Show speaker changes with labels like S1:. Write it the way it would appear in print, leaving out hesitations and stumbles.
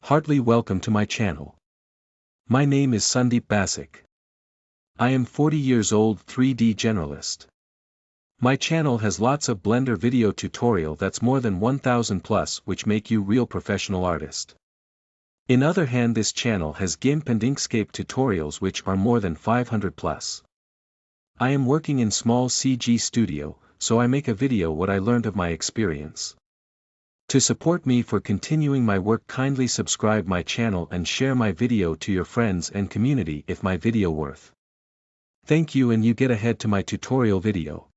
S1: Heartily welcome to my channel. My name is Sandeep Basic. I am 40 years old 3D generalist. My channel has lots of Blender video tutorial that's more than 1000 plus which make you real professional artist. In other hand this channel has GIMP and Inkscape tutorials which are more than 500 plus. I am working in small CG studio, so I make a video what I learned of my experience. To support me for continuing my work, kindly subscribe my channel and share my video to your friends and community if my video worth. Thank you, and you get ahead to my tutorial video.